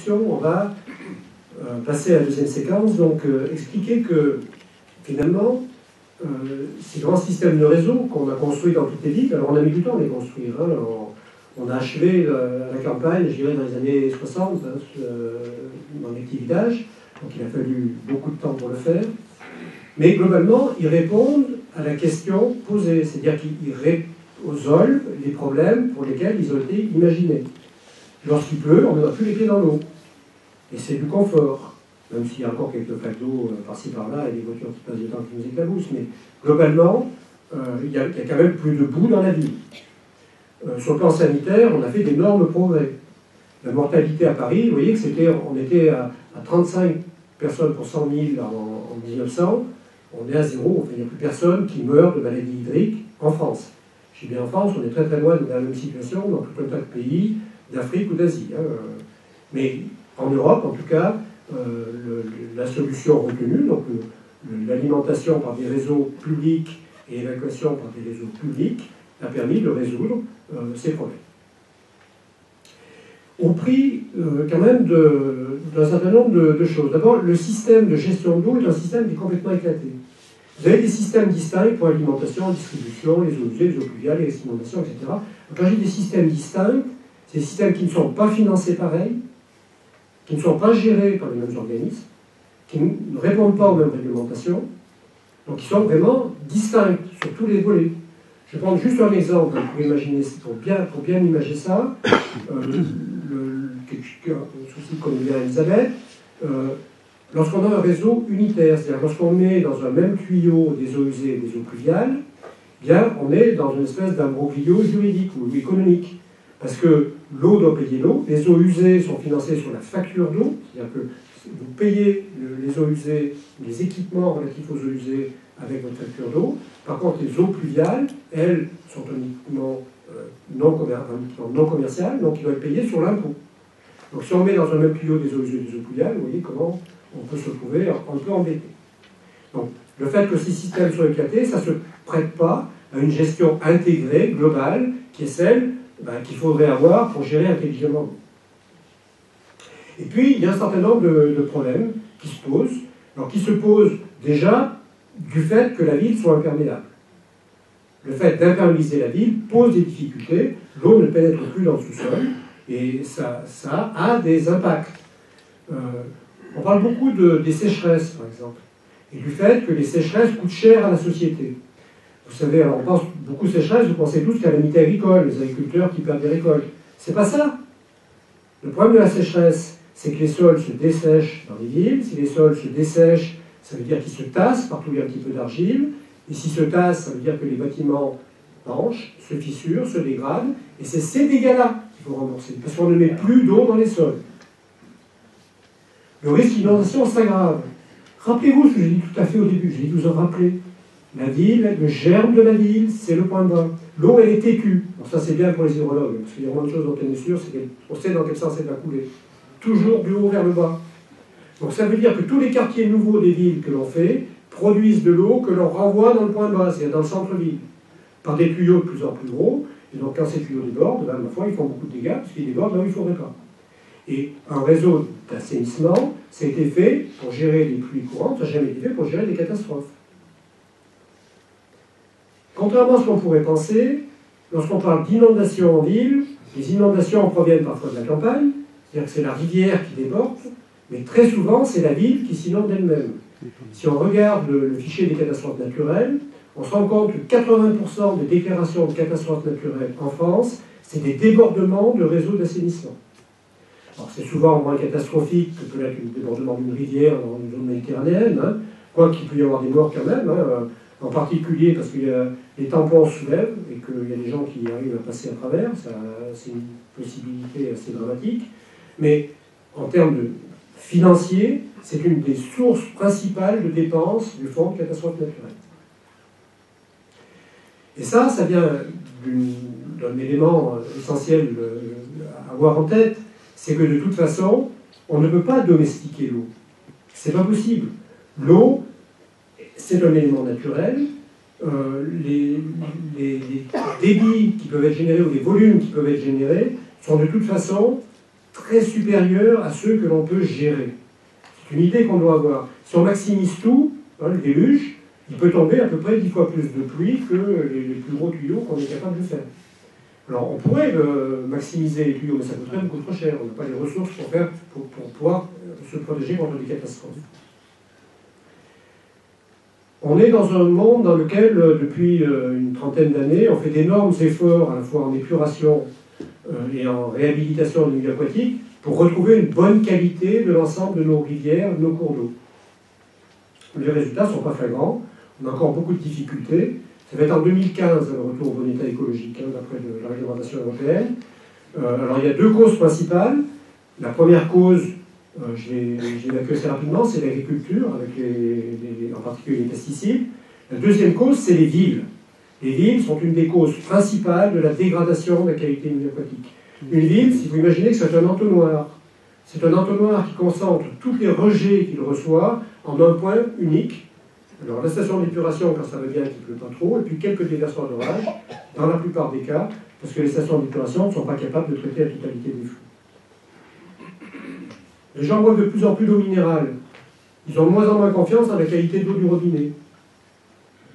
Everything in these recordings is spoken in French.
introduction, on va passer à la deuxième séquence, donc expliquer que finalement, ces grands systèmes de réseau qu'on a construits dans toutes les villes, alors on a mis du temps à les construire, hein, on a achevé la campagne, je dirais, dans les années 60, hein, dans les petits villages, donc il a fallu beaucoup de temps pour le faire, mais globalement, ils répondent à la question posée, c'est-à-dire qu'ils résolvent les problèmes pour lesquels ils ont été imaginés. Lorsqu'il pleut, on ne met plus les pieds dans l'eau. Et c'est du confort, même s'il y a encore quelques flaques d'eau par-ci par-là et des voitures qui passent dedans qui nous éclaboussent. Mais globalement, il y a quand même plus de boue dans la ville. Sur le plan sanitaire, on a fait d'énormes progrès. La mortalité à Paris, vous voyez que on était à 35 personnes pour 100 000 en 1900. On est à zéro, enfin, il n'y a plus personne qui meurt de maladie hydrique en France. Je dis bien en France, on est très très loin de la même situation dans tout un tas de pays d'Afrique ou d'Asie. Hein. Mais en Europe, en tout cas, la solution retenue, donc l'alimentation par des réseaux publics et l'évacuation par des réseaux publics, a permis de résoudre ces problèmes. Au prix quand même d'un certain nombre de choses. D'abord, le système de gestion d'eau est un système qui est complètement éclaté. Vous avez des systèmes distincts pour l'alimentation, la distribution, les eaux usées, les eaux pluviales, les inondations, etc. Donc, quand j'ai des systèmes distincts, c'est des systèmes qui ne sont pas financés pareil, qui ne sont pas gérés par les mêmes organismes, qui ne répondent pas aux mêmes réglementations, donc qui sont vraiment distincts sur tous les volets. Je vais prendre juste un exemple pour bien imager ça. Un souci qu'on connaît bien Elisabeth. Lorsqu'on a un réseau unitaire, c'est-à-dire lorsqu'on met dans un même tuyau des eaux usées et des eaux pluviales, bien, on est dans une espèce d'imbroglio juridique ou économique. Parce que l'eau doit payer l'eau, les eaux usées sont financées sur la facture d'eau, c'est-à-dire que vous payez les eaux usées, les équipements relatifs aux eaux usées avec votre facture d'eau. Par contre, les eaux pluviales, elles, sont uniquement non commerciales, donc ils doivent être payés sur l'impôt. Donc si on met dans un même tuyau des eaux usées et des eaux pluviales, vous voyez comment on peut se trouver un peu embêté. Donc le fait que ces systèmes soient éclatés, ça ne se prête pas à une gestion intégrée, globale, qui est celle qu'il faudrait avoir pour gérer intelligemment l'eau. Et puis, il y a un certain nombre de problèmes qui se posent. Alors, qui se posent déjà du fait que la ville soit imperméable. Le fait d'imperméabiliser la ville pose des difficultés. L'eau ne pénètre plus dans le sous-sol. Et ça a des impacts. On parle beaucoup des sécheresses, par exemple. Et du fait que les sécheresses coûtent cher à la société. Vous savez, alors on pense beaucoup sécheresse, vous pensez tous calamité agricole, les agriculteurs qui perdent des récoltes. C'est pas ça. Le problème de la sécheresse, c'est que les sols se dessèchent dans les villes. Si les sols se dessèchent, ça veut dire qu'ils se tassent, partout il y a un petit peu d'argile. Et s'ils se tassent, ça veut dire que les bâtiments penchent, se fissurent, se dégradent. Et c'est ces dégâts-là qu'il faut rembourser, parce qu'on ne met plus d'eau dans les sols. Le risque d'inondation s'aggrave. Rappelez-vous ce que j'ai dit tout à fait au début, j'ai dit vous en rappelez. La ville, le germe de la ville, c'est le point bas. L'eau, elle est têtue. Alors ça, c'est bien pour les hydrologues, parce qu'il y a moins de choses dont on est sûr, c'est qu'on sait dans quel sens elle va couler. Toujours du haut vers le bas. Donc ça veut dire que tous les quartiers nouveaux des villes que l'on fait produisent de l'eau que l'on renvoie dans le point bas, c'est-à-dire dans le centre-ville, par des tuyaux de plus en plus gros. Et donc quand ces tuyaux débordent, ma foi, ils font beaucoup de dégâts, parce qu'ils débordent là où il ne faudrait pas. Et un réseau d'assainissement, ça a été fait pour gérer les pluies courantes, ça n'a jamais été fait pour gérer des catastrophes. Contrairement à ce qu'on pourrait penser, lorsqu'on parle d'inondations en ville, les inondations proviennent parfois de la campagne, c'est-à-dire que c'est la rivière qui déborde, mais très souvent c'est la ville qui s'inonde elle-même. Si on regarde le fichier des catastrophes naturelles, on se rend compte que 80% des déclarations de catastrophes naturelles en France, c'est des débordements de réseaux d'assainissement. Alors c'est souvent moins catastrophique que peut-être le débordement d'une rivière dans une zone méditerranéenne, hein, quoiqu'il peut y avoir des morts quand même, hein, en particulier parce que les tampons se soulèvent et qu'il y a des gens qui arrivent à passer à travers, c'est une possibilité assez dramatique. Mais en termes financiers, c'est une des sources principales de dépenses du fonds de catastrophes naturelles. Et ça vient d'un élément essentiel à avoir en tête, c'est que de toute façon, on ne peut pas domestiquer l'eau. C'est pas possible. L'eau, c'est un élément naturel. Les débits qui peuvent être générés ou les volumes qui peuvent être générés sont de toute façon très supérieurs à ceux que l'on peut gérer. C'est une idée qu'on doit avoir. Si on maximise tout, hein, le déluge, il peut tomber à peu près 10 fois plus de pluie que les plus gros tuyaux qu'on est capable de faire. Alors on pourrait maximiser les tuyaux, mais ça coûterait beaucoup trop cher. On n'a pas les ressources pour pouvoir se protéger contre des catastrophes. On est dans un monde dans lequel, depuis une trentaine d'années, on fait d'énormes efforts, à la fois en épuration et en réhabilitation du milieu aquatique, pour retrouver une bonne qualité de l'ensemble de nos rivières, de nos cours d'eau. Les résultats ne sont pas flagrants, on a encore beaucoup de difficultés. Ça va être en 2015 le retour au bon état écologique, hein, d'après la réglementation européenne. Alors il y a deux causes principales. La première cause, je l'ai évacuée assez rapidement, c'est l'agriculture, avec en particulier les pesticides. La deuxième cause, c'est les villes. Les villes sont une des causes principales de la dégradation de la qualité du milieu aquatique. Une ville, si vous imaginez que c'est un entonnoir, c'est un entonnoir qui concentre tous les rejets qu'il reçoit en un point unique. Alors la station d'épuration quand ça va bien, qu'il ne pleut pas trop, et puis quelques déversoirs d'orage, dans la plupart des cas, parce que les stations d'épuration ne sont pas capables de traiter la totalité des flux. Les gens boivent de plus en plus d'eau minérale. Ils ont de moins en moins confiance dans la qualité de l'eau du robinet.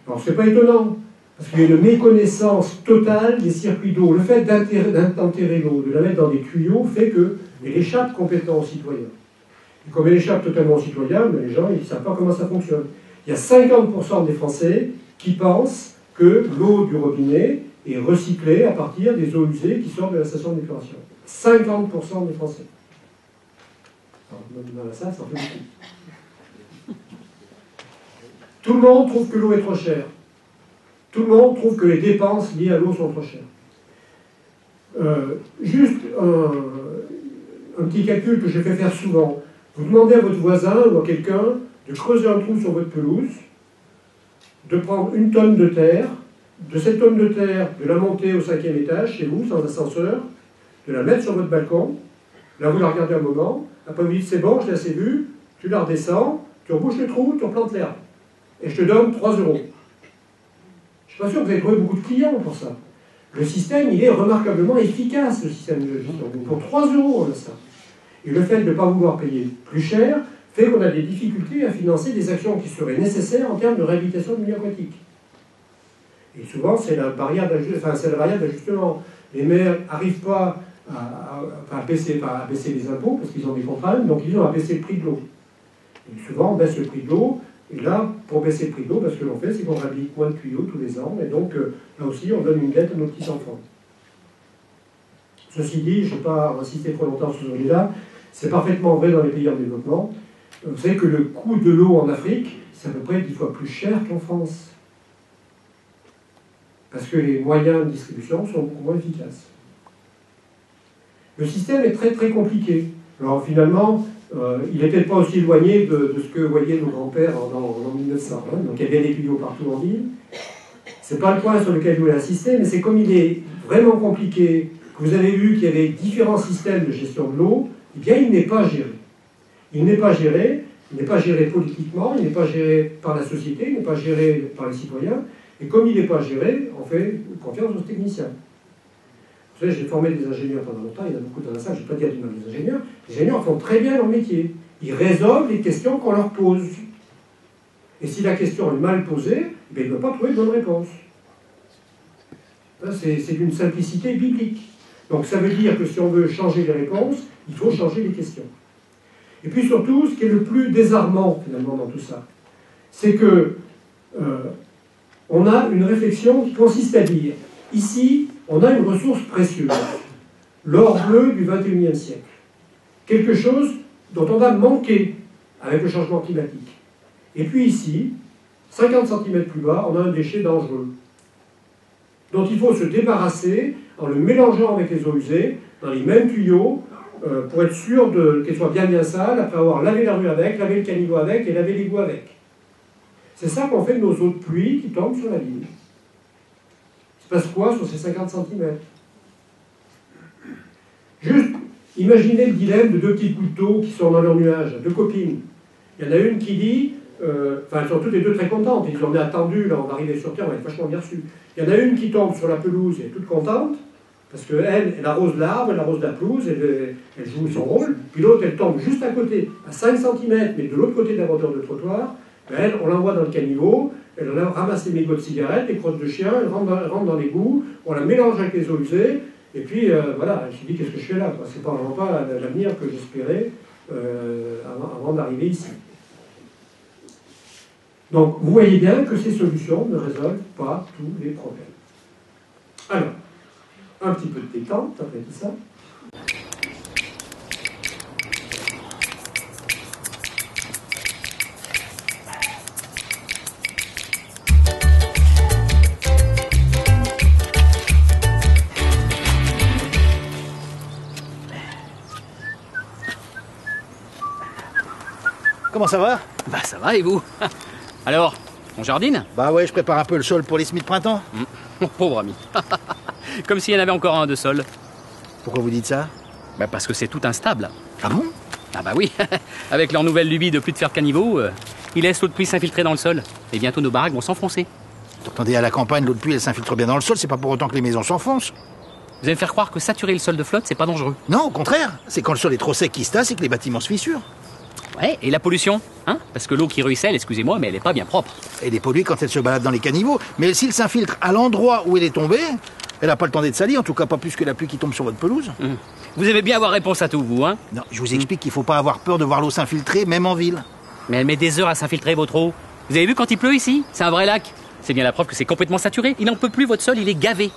Alors c'est pas étonnant, parce qu'il y a une méconnaissance totale des circuits d'eau. Le fait d'enterrer l'eau, de la mettre dans des tuyaux, fait qu'elle échappe complètement aux citoyens. Et comme elle échappe totalement aux citoyens, les gens ils ne savent pas comment ça fonctionne. Il y a 50% des Français qui pensent que l'eau du robinet est recyclée à partir des eaux usées qui sortent de la station d'épuration. 50% des Français. Alors, dans la salle, ça en fait beaucoup. Tout le monde trouve que l'eau est trop chère. Tout le monde trouve que les dépenses liées à l'eau sont trop chères. Juste un petit calcul que je fais faire souvent. Vous demandez à votre voisin ou à quelqu'un de creuser un trou sur votre pelouse, de prendre une tonne de terre, de cette tonne de terre, de la monter au 5e étage chez vous, sans ascenseur, de la mettre sur votre balcon, là vous la regardez un moment, après vous dites c'est bon, je l'ai assez vu, tu la redescends, tu rebouches le trou, tu replantes l'herbe. Et je te donne 3 euros. Je ne suis pas sûr que vous avez trouvé beaucoup de clients pour ça. Le système, il est remarquablement efficace, le système de gestion. Pour 3 euros, on a ça. Et le fait de ne pas vouloir payer plus cher fait qu'on a des difficultés à financer des actions qui seraient nécessaires en termes de réhabilitation du milieu aquatique. Et souvent, c'est la barrière d'ajustement. Les maires n'arrivent pas à baisser les impôts parce qu'ils ont des contraintes, donc ils ont à baisser le prix de l'eau. Et souvent, on baisse le prix de l'eau, et là, pour baisser le prix de l'eau, ce que l'on fait, c'est qu'on réhabilite moins de tuyaux tous les ans, et donc là aussi, on donne une dette à nos petits-enfants. Ceci dit, je ne vais pas insister trop longtemps sur ce sujet-là, c'est parfaitement vrai dans les pays en développement. Vous savez que le coût de l'eau en Afrique, c'est à peu près 10 fois plus cher qu'en France. Parce que les moyens de distribution sont beaucoup moins efficaces. Le système est très très compliqué. Alors finalement, il n'est peut-être pas aussi éloigné de ce que voyaient nos grands-pères en 1900. Hein. Donc il y avait des tuyaux partout en ville. Ce n'est pas le point sur lequel je voulais insister, mais c'est comme il est vraiment compliqué, que vous avez vu qu'il y avait différents systèmes de gestion de l'eau, eh bien il n'est pas géré. Il n'est pas géré politiquement, il n'est pas géré par la société, il n'est pas géré par les citoyens, et comme il n'est pas géré, on fait confiance aux techniciens. Vous savez, j'ai formé des ingénieurs pendant longtemps, il y en a beaucoup dans la salle, je ne vais pas dire du mal des ingénieurs. Les ingénieurs font très bien leur métier. Ils résolvent les questions qu'on leur pose. Et si la question est mal posée, ils ne peuvent pas trouver de bonne réponse. C'est d'une simplicité biblique. Donc ça veut dire que si on veut changer les réponses, il faut changer les questions. Et puis surtout, ce qui est le plus désarmant finalement dans tout ça, c'est que on a une réflexion qui consiste à dire, ici, on a une ressource précieuse, l'or bleu du XXIe siècle. Quelque chose dont on a manqué avec le changement climatique. Et puis ici, 50 cm plus bas, on a un déchet dangereux, dont il faut se débarrasser en le mélangeant avec les eaux usées, dans les mêmes tuyaux, pour être sûr qu'elles soient bien sales, après avoir lavé la rue avec, lavé le caniveau avec et lavé l'égout avec. C'est ça qu'on fait de nos eaux de pluie qui tombent sur la ville. Il se passe quoi sur ces 50 cm? Juste, imaginez le dilemme de deux petites gouttes d'eau qui sont dans leur nuage, deux copines. Il y en a une qui dit, elles sont toutes les deux très contentes, ils ont attendu, là on va arriver sur Terre, on va être vachement bien reçus. Il y en a une qui tombe sur la pelouse et est toute contente, Parce qu'elle, elle arrose l'arbre, elle arrose la pelouse, elle joue son rôle, puis l'autre, elle tombe juste à côté, à 5 cm, mais de l'autre côté de la bordure de trottoir. Ben elle, on l'envoie dans le caniveau, elle ramasse les mégots de cigarettes, les crottes de chien, elle rentre dans l'égout, on la mélange avec les eaux usées, et puis voilà, elle se dit qu'est-ce que je fais là, c'est vraiment pas l'avenir que j'espérais avant d'arriver ici. Donc vous voyez bien que ces solutions ne résolvent pas tous les problèmes. Alors, un petit peu de détente après tout ça. Comment ça va? Bah ça va et vous? Alors, on jardine? Bah ouais, je prépare un peu le sol pour les semis de printemps. Mon pauvre ami. Comme s'il y en avait encore un de sol. Pourquoi vous dites ça? Bah parce que c'est tout instable. Ah bon? Ah bah oui, avec leur nouvelle lubie de plus de faire de caniveau, ils laissent l'eau de pluie s'infiltrer dans le sol. Et bientôt nos baraques vont s'enfoncer. Attendez, à la campagne, l'eau de pluie elle s'infiltre bien dans le sol, c'est pas pour autant que les maisons s'enfoncent. Vous allez me faire croire que saturer le sol de flotte, c'est pas dangereux. Non, au contraire, c'est quand le sol est trop sec qui se tasse et que les bâtiments se fissurent. Ouais, et la pollution, hein? Parce que l'eau qui ruisselle, excusez-moi, mais elle est pas bien propre. Elle est polluée quand elle se balade dans les caniveaux, mais s'il s'infiltre à l'endroit où elle est tombée, elle n'a pas le temps d'être salie, en tout cas pas plus que la pluie qui tombe sur votre pelouse. Vous aimez bien avoir réponse à tout, vous, hein? Non, je vous explique qu'il faut pas avoir peur de voir l'eau s'infiltrer, même en ville. Mais elle met des heures à s'infiltrer, votre eau. Vous avez vu quand il pleut ici? C'est un vrai lac. C'est bien la preuve que c'est complètement saturé. Il n'en peut plus, votre sol, il est gavé.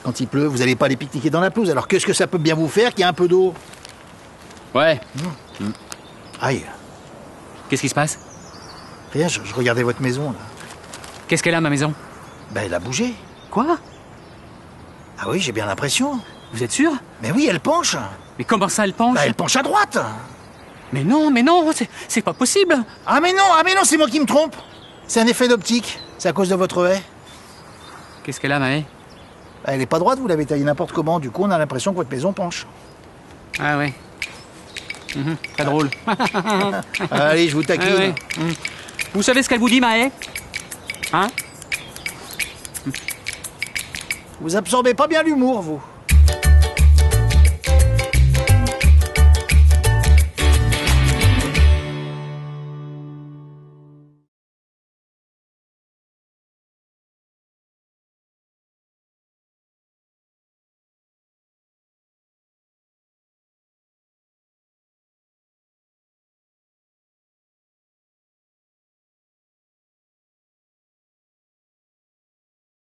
Quand il pleut, vous n'allez pas aller pique-niquer dans la pelouse, alors qu'est-ce que ça peut bien vous faire qu'il y a un peu d'eau? Ouais. Aïe, Qu'est-ce qui se passe? rien, je regardais votre maison, là. Qu'est-ce qu'elle a, ma maison? Ben, elle a bougé. Quoi? Ah oui, j'ai bien l'impression. Vous êtes sûr? Mais oui, elle penche. Mais comment ça, elle penche? Bah, elle penche à droite. Mais non, c'est pas possible. Ah mais non, c'est moi qui me trompe. C'est un effet d'optique. C'est à cause de votre haie. Qu'est-ce qu'elle a, ma haie? Bah, elle est pas droite, vous l'avez taillée n'importe comment. Du coup, on a l'impression que votre maison penche. Ah ouais. Très drôle. Allez, je vous taquine. Ouais. Vous savez ce qu'elle vous dit, ma haie? Hein? Vous absorbez pas bien l'humour, vous.